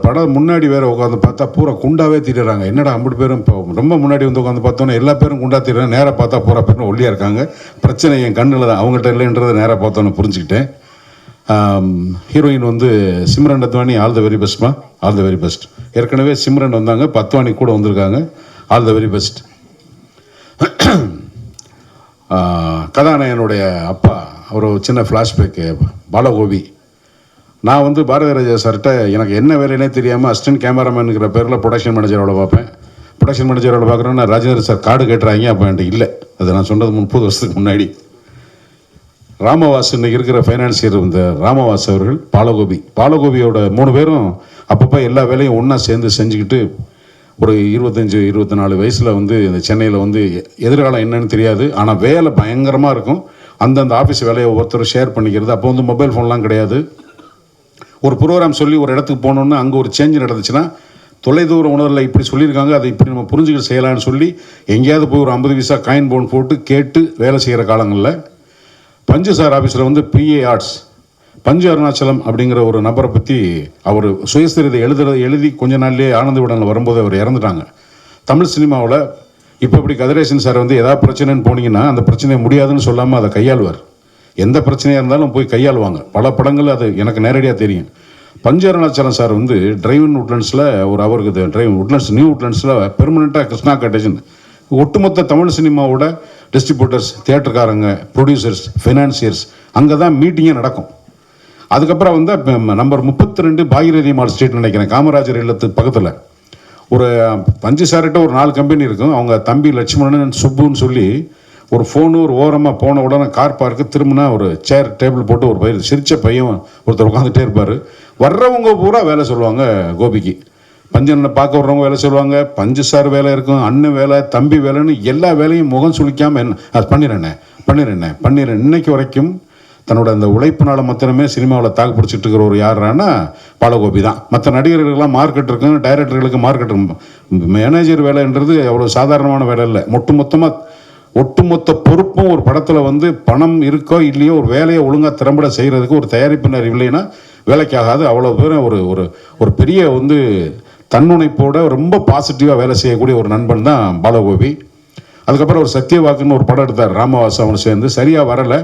படம் முன்னாடி வேறு உட்காந்து பார்த்தா பூரா குண்டாவே திரிறாங்க. என்னடா 50 பேரும் இப்போ ரொம்ப முன்னாடி வந்து உட்காந்து பார்த்தோன்னே எல்லா பேரும் குண்டா திரிறாங்க. நேராக பார்த்தா பூரா பேரும் ஒல்லியாக இருக்காங்க. பிரச்சனை என் கண்ணில் தான், அவங்ககிட்ட இல்லைன்றதை நேராக பார்த்தோன்னு புரிஞ்சுக்கிட்டேன். ஹீரோயின் வந்து Simran Advani, all the very பெஸ்ட்மா, ஆல் த வெரி பெஸ்ட். ஏற்கனவே சிம்ரன் வந்தாங்க, பத்வானி கூட வந்திருக்காங்க, ஆல் த வெரி பெஸ்ட். கதாநாயகனுடைய அப்பா ஒரு சின்ன ஃப்ளாஷ்பேக்கு, பாலகோபி. நான் வந்து பாரதி ராஜா சார்கிட்ட எனக்கு என்ன வேலைன்னே தெரியாமல் அசிஸ்டன்ட் கேமராமேனுங்கிற பேரில் ப்ரொடக்ஷன் மேனேஜரோட பார்ப்பேன். ப்ரொடக்ஷன் மேனேஜரோட பார்க்குறேன்னா ராஜேந்திர சார் கார்டு கேட்டுறாங்க. அப்போ என்கிட்ட இல்லை. அதை நான் சொன்னது 30 வருஷத்துக்கு முன்னாடி. ராமவாஸ் இன்னைக்கு இருக்கிற ஃபைனான்சியர் இந்த ராமவாஸ் அவர்கள், பாலகோபியோட 3 பேரும் அப்பப்போ எல்லா வேலையும் ஒன்றா சேர்ந்து செஞ்சுக்கிட்டு ஒரு 25-24 வயசில் வந்து இந்த சென்னையில் வந்து எதிர்காலம் என்னன்னு தெரியாது, ஆனால் வேலை பயங்கரமாக இருக்கும். அந்தந்த ஆஃபீஸ் வேலையை ஒவ்வொருத்தரும் ஷேர் பண்ணிக்கிறது. அப்போ வந்து மொபைல் ஃபோன்லாம் கிடையாது. ஒரு ப்ரோக்ராம் சொல்லி ஒரு இடத்துக்கு போனோன்னா அங்கே ஒரு சேஞ்ச் நடந்துச்சுன்னா தொலைதூர உணர்வில் இப்படி சொல்லியிருக்காங்க, அதை இப்படி நம்ம புரிஞ்சுக்கிட்டு செய்யலான்னு சொல்லி எங்கேயாவது போய் ஒரு 50 பைசா காயின் போன் போட்டு கேட்டு வேலை செய்கிற காலங்களில் பஞ்சு சார் ஆஃபீஸில் வந்து பிஏ ஆர்ட்ஸ் பஞ்சு அருணாச்சலம் அப்படிங்கிற ஒரு நபரை பற்றி அவர் சுயசரிதை எழுதி கொஞ்ச நாள்லேயே ஆனந்த விடனில் வரும்போது அவர் இறந்துட்டாங்க. தமிழ் சினிமாவில் இப்போ இப்படி கதிரேசன் சார் வந்து ஏதாவது பிரச்சனைன்னு போனீங்கன்னா அந்த பிரச்சனையை முடியாதுன்னு சொல்லாமல் அதை கையாளுவார். எந்த பிரச்சனையாக இருந்தாலும் போய் கையாளுவாங்க. பல படங்கள் அது எனக்கு நேரடியாக தெரியும். பஞ்சு அருணாச்சலம் சார் வந்து டிரைவ் உட்லண்ட்ஸில் ஒரு அவருக்கு டிரைவ் உட்லண்ட்ஸ் நியூ உட்லண்ட்ஸில் பெர்மனெண்ட்டாக கிருஷ்ணா கட்டேஜன் ஒட்டுமொத்த தமிழ் சினிமாவோட டிஸ்ட்ரிபியூட்டர்ஸ், தியேட்டருக்காரங்க, ப்ரொடியூசர்ஸ், ஃபைனான்சியர்ஸ் அங்கே தான் மீட்டிங்கே நடக்கும். அதுக்கப்புறம் வந்து நம்பர் 32 பாகிரதி மால் ஸ்ட்ரீட் நினைக்கிறேன், காமராஜர் இல்லத்துக்கு பக்கத்தில் ஒரு பஞ்சு சார்கிட்ட ஒரு 4 கம்பெனி இருக்கும். அவங்க தம்பி லட்சுமணன் சுப்புன்னு சொல்லி ஒரு ஃபோனு ஒரு ஓரமாக போன உடனே கார் பார்க்கு திரும்பினா ஒரு சேர் டேபிள் போட்டு ஒரு பையன் சிரித்த பையன் ஒருத்தர் உட்காந்துட்டே இருப்பார். வர்றவங்க பூரா வேலை சொல்லுவாங்க கோபிக்கு. பஞ்சனை பார்க்க வர்றவங்க வேலை சொல்லுவாங்க, பஞ்சு சார் வேலை இருக்கும், அண்ணன் வேலை, தம்பி வேலைன்னு எல்லா வேலையும் முகம் சுளிக்காமல் என்ன அது பண்ணிடுறேன். இன்னைக்கு வரைக்கும் தன்னோட அந்த உழைப்பினால் மாத்திரமே சினிமாவில் தாக்கு பிடிச்சிட்டு இருக்கிற ஒரு யாருன்னா பாலகோபி தான். மற்ற நடிகர்களுக்கெல்லாம் மார்க்கெட் இருக்கும், டைரக்டர்களுக்கு மார்க்கெட் இருக்கும். மேனேஜர் வேலைன்றது அவ்வளோ சாதாரணமான வேலை இல்லை. ஒட்டுமொத்த பொறுப்பும் ஒரு படத்தில் வந்து பணம் இருக்கோ இல்லையோ ஒரு வேலையை ஒழுங்காக திறம்பட செய்கிறதுக்கு ஒரு தயாரிப்பினர் இல்லைன்னா வேலைக்காகாது. அவ்வளோ பேரும் ஒரு பெரிய வந்து தன்னுணைப்போட ரொம்ப பாசிட்டிவாக வேலை செய்யக்கூடிய ஒரு நண்பன் தான் பாலகோபி. அதுக்கப்புறம் ஒரு சத்தியவாக்குன்னு ஒரு படம் எடுத்தார் ராமவாஸ் அவனை சேர்ந்து. சரியாக வரலை,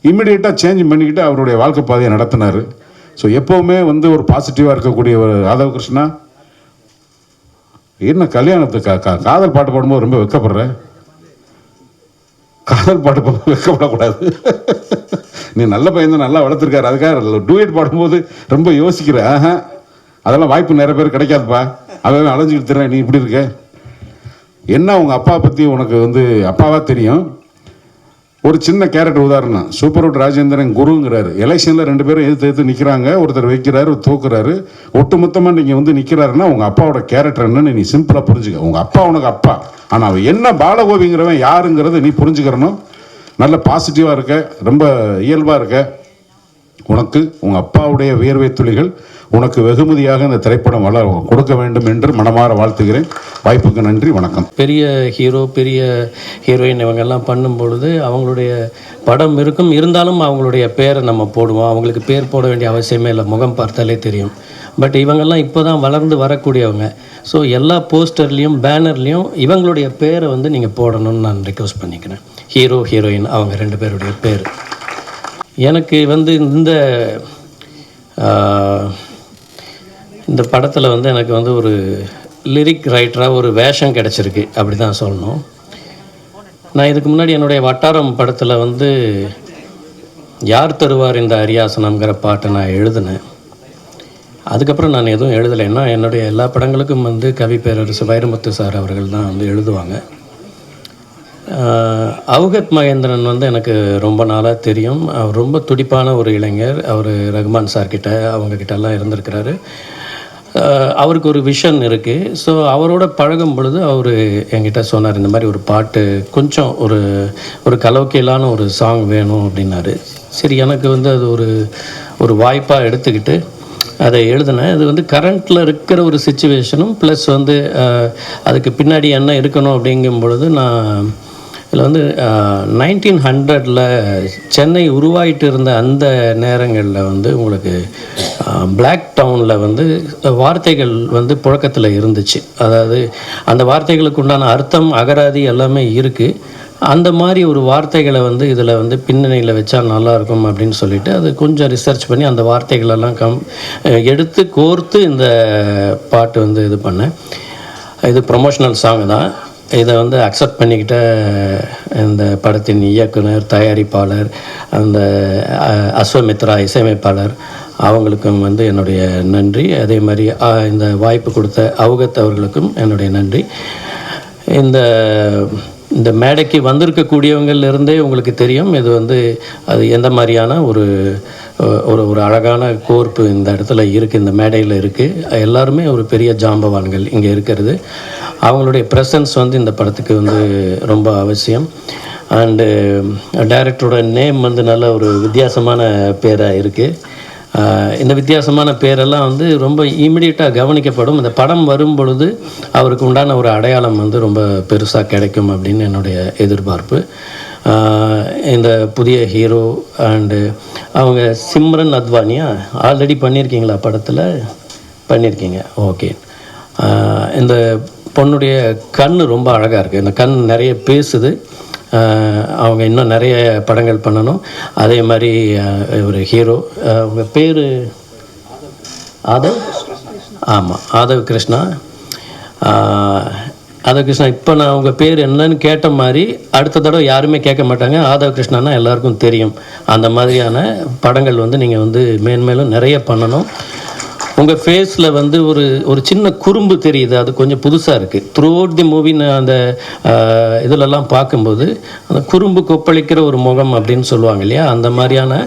இம்மிடியேட்டாக சேஞ்ச் பண்ணிக்கிட்டு அவருடைய வாழ்க்கை பாதையை நடத்தினார். ஸோ எப்போவுமே வந்து ஒரு பாசிட்டிவாக இருக்கக்கூடிய ஒரு ராதவ கிருஷ்ணா. என்ன கல்யாணத்துக்கு காதல் பாட்டு பாடும்போது ரொம்ப வெக்கப்படுற, காதல் பாட்டு வைக்கப்படக்கூடாது. நீ நல்ல பையன் தான், நல்லா வளர்த்துருக்காரு, அதுக்காக டூயட் பாடும்போது ரொம்ப யோசிக்கிற. அதெல்லாம் வாய்ப்பு நிறைய பேர் கிடைக்காதுப்பா. அவன் அலைஞ்சிக்கிட்டு தர்றேன், நீ இப்படி இருக்க. என்ன உங்கள் அப்பா பற்றி உனக்கு வந்து அப்பாவா தெரியும். ஒரு சின்ன கேரக்டர் உதாரணம், சூப்பர் ராஜேந்திரன் குருங்கிறாரு. எலெக்ஷனில் 2 பேரும் எதிர்த்து நிற்கிறாங்க, ஒருத்தர் வைக்கிறாரு, தூக்குறாரு. ஒட்டுமொத்தமாக நீங்கள் வந்து நிற்கிறாருன்னா உங்கள் அப்பாவோட கேரக்டர் என்னன்னு நீ சிம்பிளாக புரிஞ்சுக்க. உங்கள் அப்பா உனக்கு அப்பா, ஆனால் அவன் என்ன பாலகோபிங்கிறவன் யாருங்கிறத நீ புரிஞ்சுக்கிறணும். நல்ல பாசிட்டிவாக இருக்க, ரொம்ப இயல்பாக இருக்க. உனக்கு உங்கள் அப்பாவுடைய வியர்வை துளிகள் உனக்கு வெகுமதியாக இந்த திரைப்படம் கொடுக்க வேண்டும் என்று மனமாற வாழ்த்துகிறேன். வாய்ப்புக்கு நன்றி, வணக்கம். பெரிய ஹீரோ, பெரிய ஹீரோயின் இவங்கெல்லாம் பண்ணும்பொழுது அவங்களுடைய படம் இருந்தாலும் அவங்களுடைய பேரை நம்ம போடுவோம். அவங்களுக்கு பேர் போட வேண்டிய அவசியமே இல்லை, முகம் பார்த்தாலே தெரியும். பட் இவங்கெல்லாம் இப்போ தான் வளர்ந்து வரக்கூடியவங்க. ஸோ எல்லா போஸ்டர்லேயும் பேனர்லேயும் இவங்களுடைய பேரை வந்து நீங்கள் போடணும்னு நான் ரிக்வெஸ்ட் பண்ணிக்கிறேன். ஹீரோ, ஹீரோயின் அவங்க 2 பேருடைய பேர். எனக்கு வந்து இந்த படத்தில் வந்து எனக்கு வந்து ஒரு லிரிக் ரைட்டராக ஒரு வேஷம் கிடச்சிருக்கு, அப்படி தான் சொல்லணும். நான் இதுக்கு முன்னாடி என்னுடைய வட்டாரம் படத்தில் வந்து யார் தருவார் இந்த அரியாசனம்ங்கிற பாட்டை நான் எழுதினேன். அதுக்கப்புறம் நான் எதுவும் எழுதலைன்னா என்னுடைய எல்லா படங்களுக்கும் வந்து கவி பேரரசு வைரமுத்து சார் அவர்கள் தான் வந்து எழுதுவாங்க. அவுகத் மகேந்திரன் வந்து எனக்கு ரொம்ப நாளாக தெரியும். அவர் ரொம்ப துடிப்பான ஒரு இளைஞர். அவர் ரகுமான் சார்கிட்ட அவங்கக்கிட்டலாம் இருந்திருக்கிறாரு. அவருக்கு ஒரு விஷன் இருக்குது. ஸோ அவரோட பழகும் பொழுது அவர் என்கிட்ட சொன்னார், இந்த மாதிரி ஒரு பாட்டு கொஞ்சம் ஒரு கலோக்கியலான ஒரு சாங் வேணும் அப்படின்னாரு. சரி, எனக்கு வந்து அது ஒரு வாய்ப்பாக எடுத்துக்கிட்டு அதை எழுதினேன். அது வந்து கரண்ட்டில் இருக்கிற ஒரு சிச்சுவேஷனும் ப்ளஸ் வந்து அதுக்கு பின்னாடி என்ன இருக்கணும் அப்படிங்கும் பொழுது நான் இதில் வந்து 1900 சென்னை உருவாயிட்டு இருந்த அந்த நேரங்களில் வந்து உங்களுக்கு பிளாக் டவுனில் வந்து வார்த்தைகள் வந்து புழக்கத்தில் இருந்துச்சு. அதாவது அந்த வார்த்தைகளுக்கு உண்டான அர்த்தம், அகராதி எல்லாமே இருக்குது. அந்த மாதிரி ஒரு வார்த்தைகளை வந்து இதில் வந்து பின்னணியில் வச்சா நல்லாயிருக்கும் அப்படின்னு சொல்லிட்டு அது கொஞ்சம் ரிசர்ச் பண்ணி அந்த வார்த்தைகளெல்லாம் எடுத்து கோர்த்து இந்த பாட்டு வந்து இது பண்ணேன். இது ப்ரொமோஷனல் சாங் தான். இதை வந்து அக்செப்ட் பண்ணிக்கிட்ட இந்த படத்தின் இயக்குனர், தயாரிப்பாளர், அந்த அஸ்வமித்ரா இசையமைப்பாளர், அவங்களுக்கும் வந்து என்னுடைய நன்றி. அதே மாதிரி இந்த வாய்ப்பு கொடுத்த அவுகத் அவர்களுக்கும் என்னுடைய நன்றி. இந்த மேடைக்கு வந்திருக்கக்கூடியவங்கள்லேருந்தே உங்களுக்கு தெரியும் இது வந்து அது எந்த மாதிரியான ஒரு ஒரு அழகான கோர்ப்பு இந்த இடத்துல இருக்குது, இந்த மேடையில் இருக்குது. எல்லாருமே ஒரு பெரிய ஜாம்பவான்கள் இங்கே இருக்கிறது. அவங்களுடைய ப்ரெசன்ஸ் வந்து இந்த படத்துக்கு வந்து ரொம்ப அவசியம். அண்டு டைரக்டரோட நேம் வந்து நல்ல ஒரு வித்தியாசமான பேராக இருக்குது. இந்த வித்தியாசமான பேரெல்லாம் வந்து ரொம்ப இமிடியேட்டாக கவனிக்கப்படும். இந்த படம் வரும் பொழுது அவருக்கு உண்டான ஒரு அடையாளம் வந்து ரொம்ப பெருசாக கிடைக்கும் அப்படின்னு என்னுடைய எதிர்பார்ப்பு. இந்த புதிய ஹீரோ அண்டு அவங்க சிம்ரன் அத்வானியா ஆல்ரெடி பண்ணியிருக்கீங்களா படத்தில்? பண்ணியிருக்கீங்க, ஓகே. இந்த பொண்ணுடைய கண் ரொம்ப அழகாக இருக்குது. இந்த கண் நிறைய பேசுது. அவங்க இன்னும் நிறைய படங்கள் பண்ணணும். அதே மாதிரி ஒரு ஹீரோ, அவங்க பேர் ஆதவ், ஆமாம் ஆதவ் கிருஷ்ணா. ஆதவ் கிருஷ்ணா, இப்போ நான் உங்கள் பேர் என்னன்னு கேட்ட மாதிரி அடுத்த தடவை யாருமே கேட்க மாட்டாங்க. ஆதவ் கிருஷ்ணானா எல்லாருக்கும் தெரியும். அந்த மாதிரியான படங்கள் வந்து நீங்கள் வந்து மேன்மேலும் நிறைய பண்ணணும். உங்கள் ஃபேஸில் வந்து ஒரு சின்ன குறும்பு தெரியுது, அது கொஞ்சம் புதுசாக இருக்குது. த்ரூ அவுட் தி மூவி அந்த இதிலெல்லாம் பார்க்கும்போது அந்த குறும்பு கொப்பளிக்கிற ஒரு முகம் அப்படின்னு சொல்லுவாங்க இல்லையா, அந்த மாதிரியான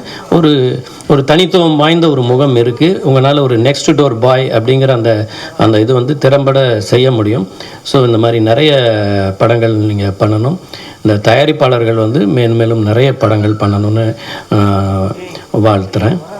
ஒரு தனித்துவம் வாய்ந்த ஒரு முகம் இருக்குது. உங்களால் ஒரு நெக்ஸ்ட் டோர் பாய் அப்படிங்கிற அந்த இது வந்து திறம்பட செய்ய முடியும். ஸோ இந்த மாதிரி நிறைய படங்கள் நீங்கள் பண்ணணும். இந்த தயாரிப்பாளர்கள் வந்து மேன்மேலும் நிறைய படங்கள் பண்ணணும்னு வாழ்த்துறேன்.